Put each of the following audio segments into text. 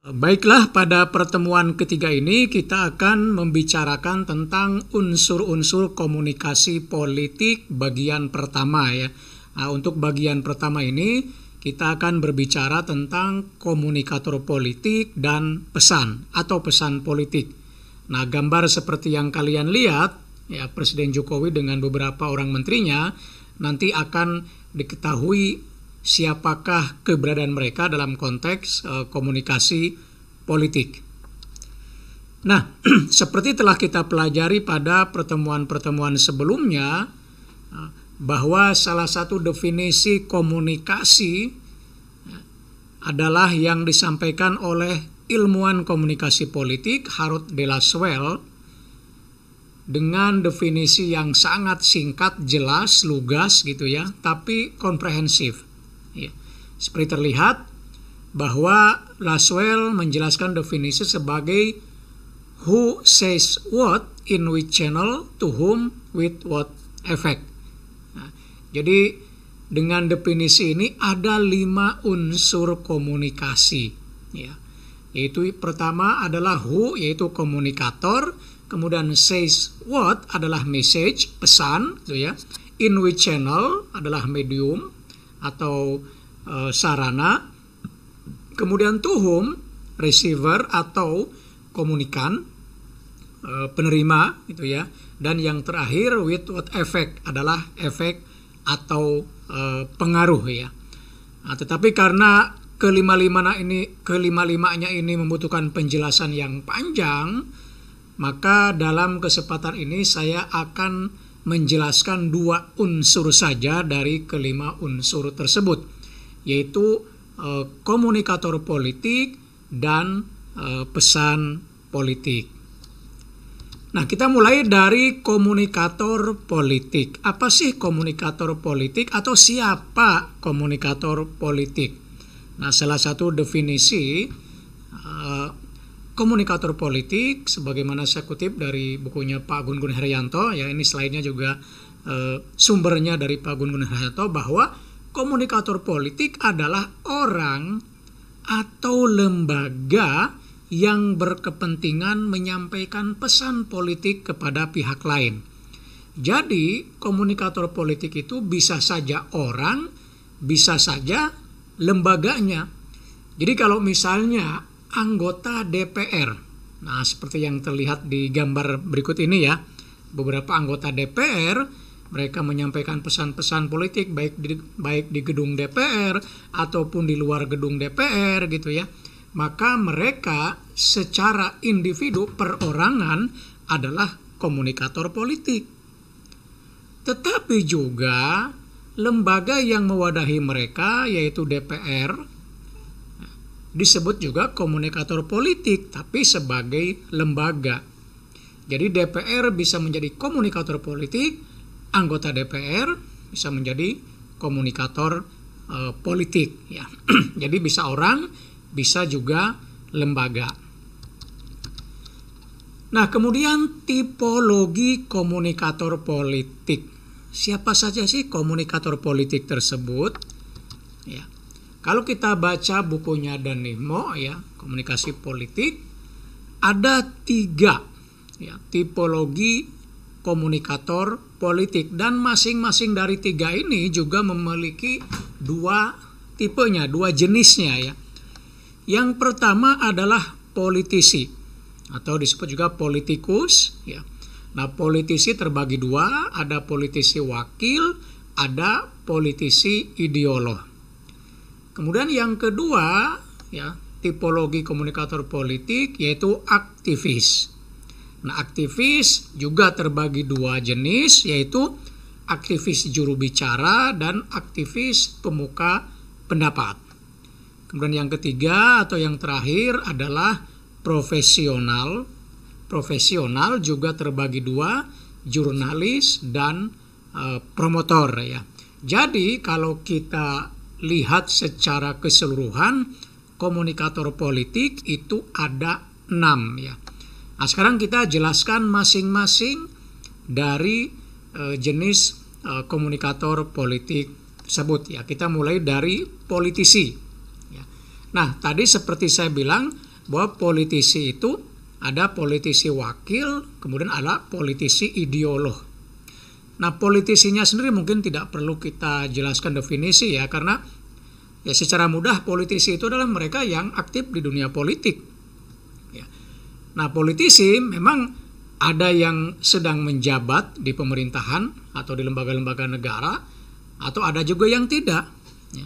Baiklah, pada pertemuan ketiga ini kita akan membicarakan tentang unsur-unsur komunikasi politik bagian pertama ya. Nah, untuk bagian pertama ini kita akan berbicara tentang komunikator politik dan pesan atau pesan politik. Nah, gambar seperti yang kalian lihat ya, Presiden Jokowi dengan beberapa orang menterinya nanti akan diketahui siapakah keberadaan mereka dalam konteks komunikasi politik. Nah, seperti telah kita pelajari pada pertemuan-pertemuan sebelumnya, bahwa salah satu definisi komunikasi adalah yang disampaikan oleh ilmuwan komunikasi politik Harold de Lasswell dengan definisi yang sangat singkat, jelas, lugas gitu ya, tapi komprehensif. Ya. Seperti terlihat bahwa Lasswell menjelaskan definisi sebagai who says what, in which channel, to whom, with what effect. Nah, jadi dengan definisi ini ada 5 unsur komunikasi. Ya. Yaitu pertama adalah who, yaitu komunikator. Kemudian says what adalah message, pesan, gitu ya. In which channel adalah medium atau sarana. Kemudian to whom, receiver atau komunikan, penerima, gitu ya. Dan yang terakhir with what effect adalah efek atau pengaruh ya. Nah, tetapi karena kelima-limanya ini membutuhkan penjelasan yang panjang, maka dalam kesempatan ini saya akan menjelaskan 2 unsur saja dari kelima unsur tersebut, yaitu komunikator politik dan pesan politik. Nah, kita mulai dari komunikator politik. Apa sih komunikator politik atau siapa komunikator politik? Nah, salah satu definisi komunikator politik sebagaimana saya kutip dari bukunya Pak Gun Gun Herianto ya, ini slide-nya juga sumbernya dari Pak Gun Gun Herianto, bahwa komunikator politik adalah orang atau lembaga yang berkepentingan menyampaikan pesan politik kepada pihak lain. Jadi, komunikator politik itu bisa saja orang, bisa saja lembaganya. Jadi kalau misalnya anggota DPR, nah seperti yang terlihat di gambar berikut ini ya, beberapa anggota DPR mereka menyampaikan pesan-pesan politik baik di gedung DPR ataupun di luar gedung DPR gitu ya, maka mereka secara individu perorangan adalah komunikator politik. Tetapi juga lembaga yang mewadahi mereka yaitu DPR disebut juga komunikator politik, tapi sebagai lembaga. Jadi DPR bisa menjadi komunikator politik, anggota DPR bisa menjadi komunikator politik. Ya. Jadi bisa orang, bisa juga lembaga. Nah, kemudian tipologi komunikator politik. Siapa saja sih komunikator politik tersebut? Ya. Kalau kita baca bukunya Danimo ya, komunikasi politik, ada 3 ya, tipologi komunikator politik, dan masing-masing dari 3 ini juga memiliki 2 tipenya, 2 jenisnya ya. Yang pertama adalah politisi atau disebut juga politikus ya. Nah, politisi terbagi 2, ada politisi wakil, ada politisi ideolog. Kemudian yang kedua ya, tipologi komunikator politik yaitu aktivis. Nah, aktivis juga terbagi 2 jenis, yaitu aktivis juru bicara dan aktivis pemuka pendapat. Kemudian yang ketiga atau yang terakhir adalah profesional. Profesional juga terbagi 2, jurnalis dan promotor ya. Jadi kalau kita lihat secara keseluruhan, komunikator politik itu ada 6 ya. Nah, sekarang kita jelaskan masing-masing dari jenis komunikator politik tersebut ya. Kita mulai dari politisi ya. Nah, tadi seperti saya bilang, bahwa politisi itu ada politisi wakil, kemudian ada politisi ideolog. Nah, politisinya sendiri mungkin tidak perlu kita jelaskan definisi ya, karena ya secara mudah politisi itu adalah mereka yang aktif di dunia politik. Ya. Nah, politisi memang ada yang sedang menjabat di pemerintahan atau di lembaga-lembaga negara, atau ada juga yang tidak. Ya.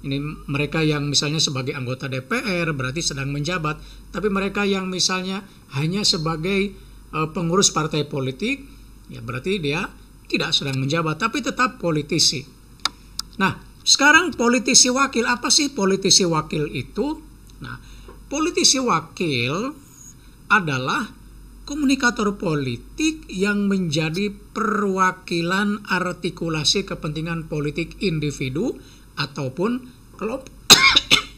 Ini mereka yang misalnya sebagai anggota DPR berarti sedang menjabat, tapi mereka yang misalnya hanya sebagai pengurus partai politik, ya berarti dia tidak sedang menjabat, tapi tetap politisi. Nah, sekarang politisi wakil, apa sih politisi wakil itu? Nah, politisi wakil adalah komunikator politik yang menjadi perwakilan artikulasi kepentingan politik individu ataupun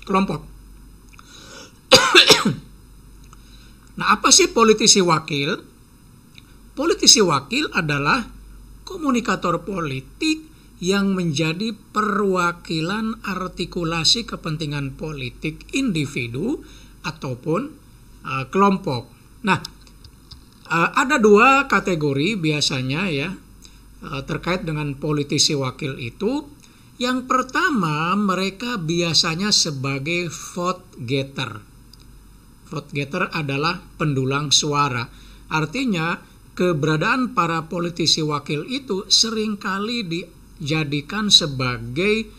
kelompok. Nah, apa sih politisi wakil? Politisi wakil adalah komunikator politik yang menjadi perwakilan artikulasi kepentingan politik individu ataupun kelompok. Nah, ada dua kategori biasanya ya terkait dengan politisi wakil itu. Yang pertama, mereka biasanya sebagai vote getter. Vote getter adalah pendulang suara. Artinya, keberadaan para politisi wakil itu seringkali dijadikan sebagai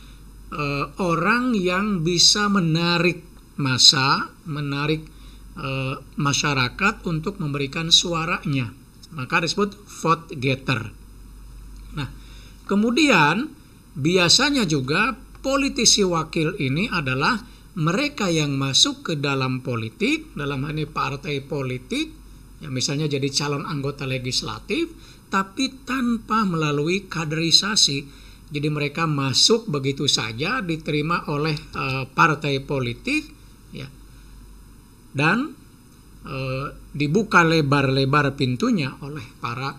orang yang bisa menarik massa, menarik masyarakat untuk memberikan suaranya. Maka disebut vote getter. Nah, kemudian biasanya juga politisi wakil ini adalah mereka yang masuk ke dalam politik, dalam hal ini partai politik, yang misalnya jadi calon anggota legislatif, tapi tanpa melalui kaderisasi. Jadi mereka masuk begitu saja, diterima oleh partai politik, ya, dan dibuka lebar-lebar pintunya oleh para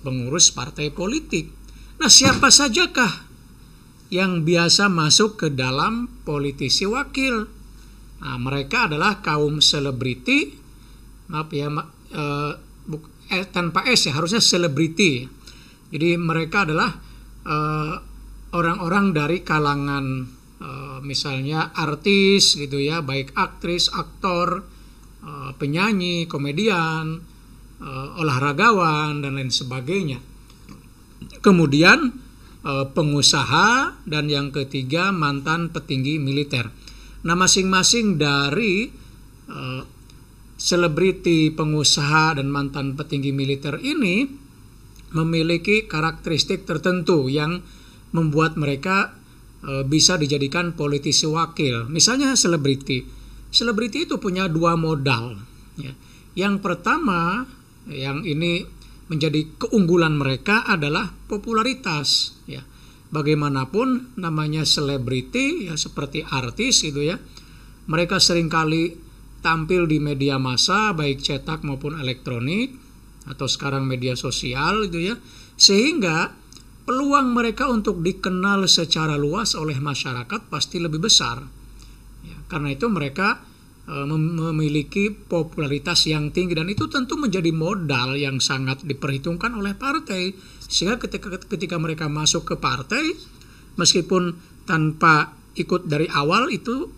pengurus partai politik. Nah, siapa sajakah yang biasa masuk ke dalam politisi wakil? Nah, mereka adalah kaum selebriti, maaf ya, tanpa S ya, harusnya selebriti. Jadi mereka adalah orang-orang dari kalangan misalnya artis gitu ya, baik aktris, aktor, penyanyi, komedian, olahragawan dan lain sebagainya. Kemudian pengusaha, dan yang ketiga mantan petinggi militer. Nah, masing-masing dari selebriti, pengusaha, dan mantan petinggi militer ini memiliki karakteristik tertentu yang membuat mereka bisa dijadikan politisi wakil. Misalnya selebriti itu punya dua modal. Ya. Yang pertama, yang ini menjadi keunggulan mereka adalah popularitas. Ya. Bagaimanapun namanya selebriti, ya seperti artis gitu ya, mereka seringkali tampil di media massa baik cetak maupun elektronik atau sekarang media sosial gitu ya, sehingga peluang mereka untuk dikenal secara luas oleh masyarakat pasti lebih besar. Ya, karena itu mereka memiliki popularitas yang tinggi, dan itu tentu menjadi modal yang sangat diperhitungkan oleh partai, sehingga ketika mereka masuk ke partai meskipun tanpa ikut dari awal itu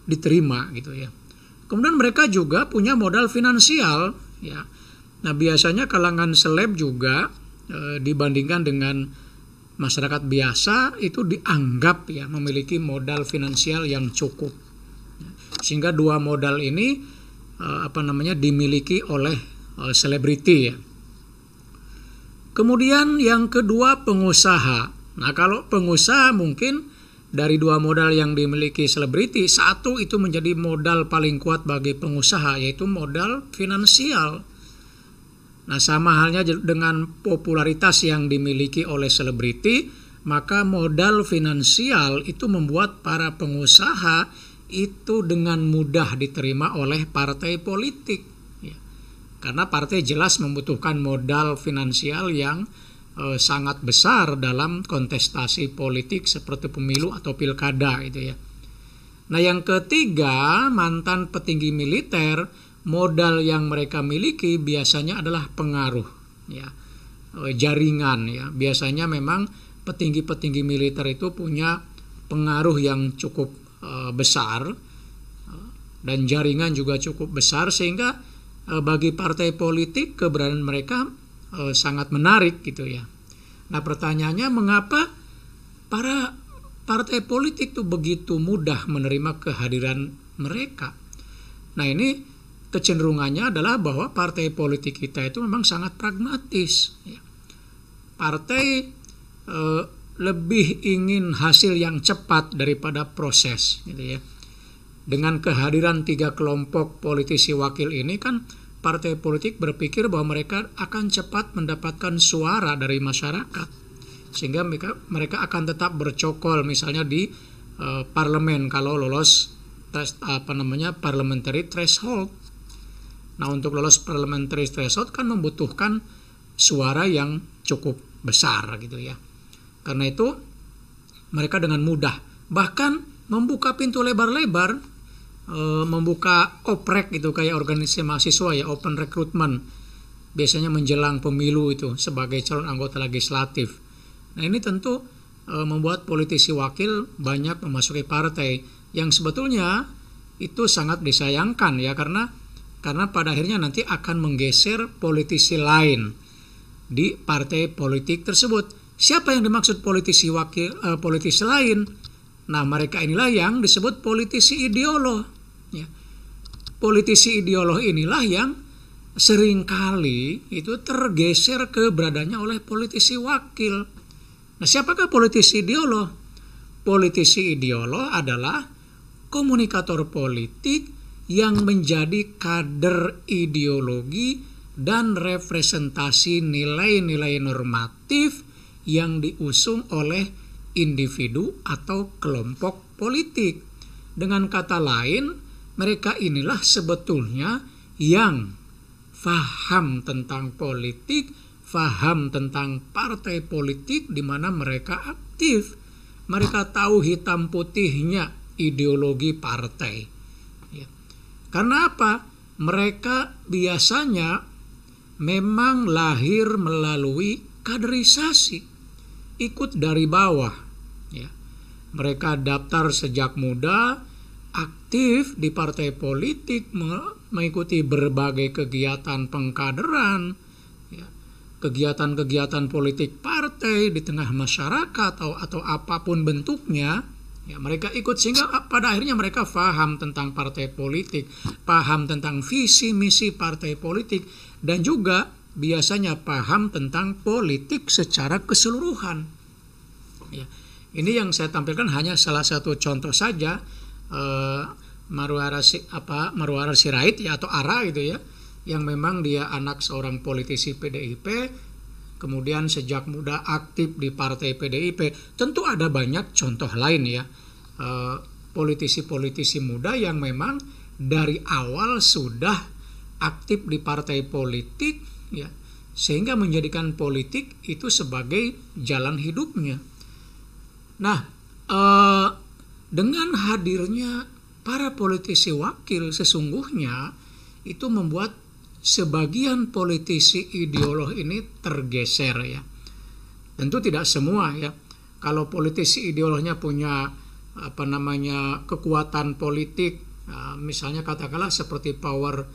diterima gitu ya. Kemudian mereka juga punya modal finansial ya. Nah, biasanya kalangan seleb juga dibandingkan dengan masyarakat biasa itu dianggap ya memiliki modal finansial yang cukup. Sehingga dua modal ini dimiliki oleh selebriti ya. Kemudian yang kedua, pengusaha. Nah, kalau pengusaha mungkin dari dua modal yang dimiliki selebriti, satu itu menjadi modal paling kuat bagi pengusaha, yaitu modal finansial. Nah, sama halnya dengan popularitas yang dimiliki oleh selebriti, maka modal finansial itu membuat para pengusaha itu dengan mudah diterima oleh partai politik ya. Karena partai jelas membutuhkan modal finansial yang sangat besar dalam kontestasi politik seperti pemilu atau pilkada gitu ya. Nah, yang ketiga, mantan petinggi militer, modal yang mereka miliki biasanya adalah pengaruh, ya, jaringan, ya. Biasanya memang petinggi-petinggi militer itu punya pengaruh yang cukup besar, dan jaringan juga cukup besar, sehingga bagi partai politik keberadaan mereka sangat menarik gitu ya. Nah, pertanyaannya, mengapa para partai politik itu begitu mudah menerima kehadiran mereka? Nah, ini kecenderungannya adalah bahwa partai politik kita itu memang sangat pragmatis, ya. Partai lebih ingin hasil yang cepat daripada proses, gitu ya. Dengan kehadiran 3 kelompok politisi wakil ini kan partai politik berpikir bahwa mereka akan cepat mendapatkan suara dari masyarakat, sehingga mereka akan tetap bercokol misalnya di parlemen kalau lolos parliamentary threshold. Nah, untuk lolos parliamentary threshold kan membutuhkan suara yang cukup besar gitu ya. Karena itu mereka dengan mudah bahkan membuka pintu lebar-lebar, membuka oprek gitu, kayak organisasi mahasiswa ya, open recruitment, biasanya menjelang pemilu itu sebagai calon anggota legislatif. Nah, ini tentu membuat politisi wakil banyak memasuki partai, yang sebetulnya itu sangat disayangkan ya, karena pada akhirnya nanti akan menggeser politisi lain di partai politik tersebut. Siapa yang dimaksud politisi wakil, politisi lain? Nah, mereka inilah yang disebut politisi ideolog. Ya. Politisi ideolog inilah yang seringkali itu tergeser keberadaannya oleh politisi wakil. Nah, siapakah politisi ideolog? Politisi ideolog adalah komunikator politik yang menjadi kader ideologi dan representasi nilai-nilai normatif yang diusung oleh individu atau kelompok politik. Dengan kata lain, mereka inilah sebetulnya yang faham tentang politik, faham tentang partai politik di mana mereka aktif. Mereka tahu hitam putihnya ideologi partai. Ya. Karena apa? Mereka biasanya memang lahir melalui kaderisasi, ikut dari bawah. Ya. Mereka daftar sejak muda, aktif di partai politik, mengikuti berbagai kegiatan pengkaderan, ya, kegiatan-kegiatan politik partai di tengah masyarakat atau apapun bentuknya, ya, mereka ikut, sehingga pada akhirnya mereka paham tentang partai politik, paham tentang visi misi partai politik, dan juga biasanya paham tentang politik secara keseluruhan. Ya, ini yang saya tampilkan hanya salah satu contoh saja. Marwara Sirait ya, atau Ara gitu ya, yang memang dia anak seorang politisi PDIP, kemudian sejak muda aktif di partai PDIP. Tentu ada banyak contoh lain ya, politisi-politisi muda yang memang dari awal sudah aktif di partai politik ya, sehingga menjadikan politik itu sebagai jalan hidupnya. Nah, dengan hadirnya para politisi wakil sesungguhnya itu membuat sebagian politisi ideolog ini tergeser ya. Tentu tidak semua ya. Kalau politisi ideolognya punya kekuatan politik, misalnya katakanlah seperti power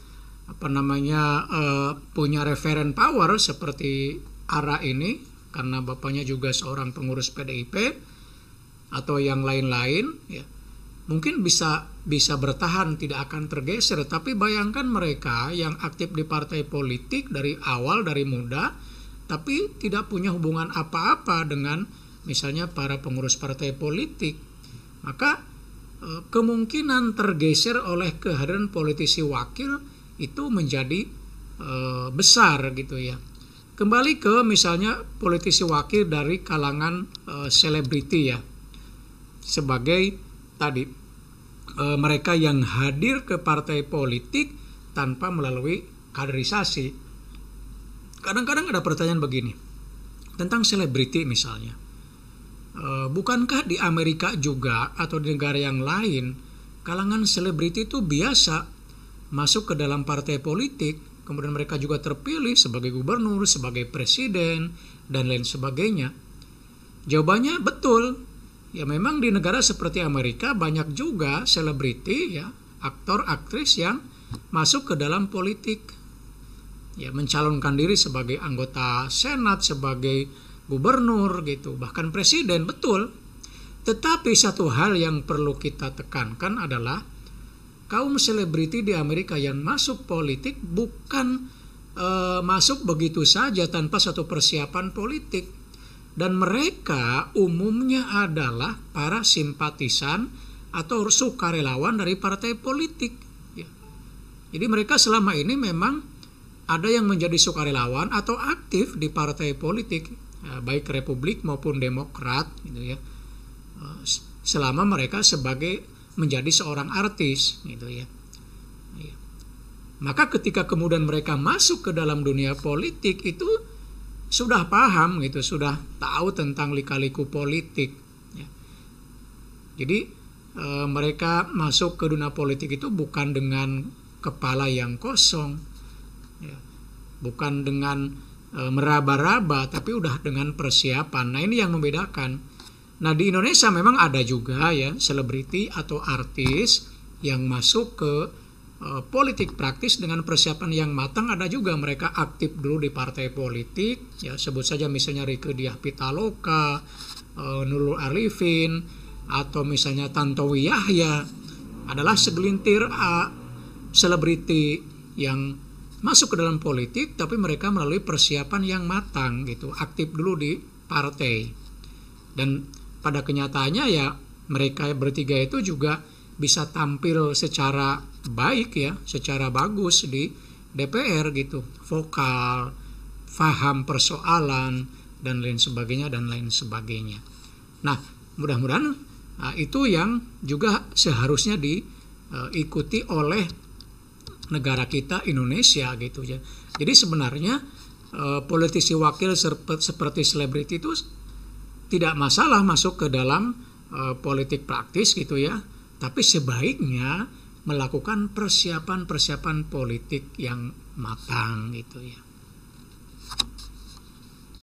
punya referen power seperti Ara ini, karena bapaknya juga seorang pengurus PDIP, atau yang lain-lain ya, mungkin bisa bertahan, tidak akan tergeser. Tapi bayangkan mereka yang aktif di partai politik dari awal, dari muda, tapi tidak punya hubungan apa-apa dengan misalnya para pengurus partai politik, maka kemungkinan tergeser oleh kehadiran politisi wakil itu menjadi besar gitu ya. Kembali ke misalnya politisi wakil dari kalangan selebriti ya, sebagai tadi mereka yang hadir ke partai politik tanpa melalui kaderisasi. Kadang-kadang ada pertanyaan begini tentang selebriti misalnya, bukankah di Amerika juga atau di negara yang lain kalangan selebriti itu biasa masuk ke dalam partai politik, kemudian mereka juga terpilih sebagai gubernur, sebagai presiden, dan lain sebagainya. Jawabannya betul. Ya memang di negara seperti Amerika banyak juga selebriti, ya, aktor, aktris yang masuk ke dalam politik. Ya, mencalonkan diri sebagai anggota Senat, sebagai gubernur gitu, bahkan presiden, betul. Tetapi satu hal yang perlu kita tekankan adalah kaum selebriti di Amerika yang masuk politik bukan masuk begitu saja tanpa satu persiapan politik. Dan mereka umumnya adalah para simpatisan atau sukarelawan dari partai politik. Ya. Jadi mereka selama ini memang ada yang menjadi sukarelawan atau aktif di partai politik, ya, baik Republik maupun Demokrat, gitu ya. Selama mereka sebagai menjadi seorang artis, gitu ya. Ya. Maka ketika kemudian mereka masuk ke dalam dunia politik itu sudah paham gitu, sudah tahu tentang lika-liku politik. Ya. Jadi mereka masuk ke dunia politik itu bukan dengan kepala yang kosong, ya. Bukan dengan meraba-raba, tapi udah dengan persiapan. Nah ini yang membedakan. Nah di Indonesia memang ada juga ya selebriti atau artis yang masuk ke politik praktis dengan persiapan yang matang. Ada juga mereka aktif dulu di partai politik, ya sebut saja misalnya Rieke Diah Pitaloka, Nurul Arifin, atau misalnya Tantowi Yahya, adalah segelintir selebriti yang masuk ke dalam politik, tapi mereka melalui persiapan yang matang gitu, aktif dulu di partai. Dan pada kenyataannya ya mereka bertiga itu juga bisa tampil secara baik ya, secara bagus di DPR gitu, vokal, faham persoalan dan lain sebagainya dan lain sebagainya. Nah, mudah-mudahan itu yang juga seharusnya diikuti oleh negara kita Indonesia gitu ya. Jadi sebenarnya politisi wakil seperti selebriti itu tidak masalah masuk ke dalam politik praktis gitu ya. Tapi sebaiknya melakukan persiapan-persiapan politik yang matang gitu ya.